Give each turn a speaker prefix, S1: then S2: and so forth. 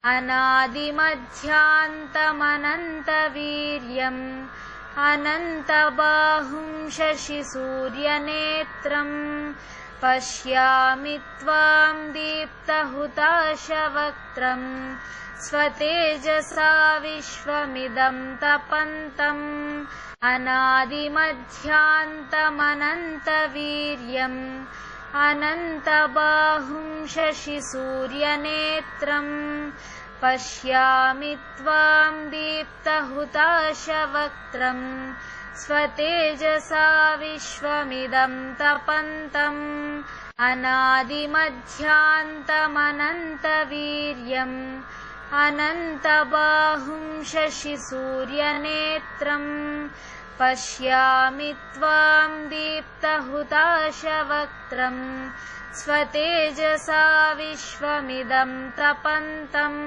S1: अनादिमध्यान्तमनन्तवीर्यम् अनन्तबाहुं शशिसूर्यनेत्रम् पश्यामि त्वां दीप्तहुताशवक्त्रम् स्वतेजसा विश्वमिदं तपन्तम् अनादिमध्यान्तमनन्तवीर्यम् अनन्तबाहुं शशिसूर्यनेत्रम् पश्यामि त्वां दीप्तहुताशवक्त्रम् स्वतेजसा विश्वमिदं तपन्तम् अनादिमध्यान्तमनन्तवीर्यम् अनन्तबाहुं शशिसूर्यनेत्रम् पश्यामि त्वां दीप्तहुताशवक्त्रम् स्वतेजसा विश्वमिदं तपन्तम्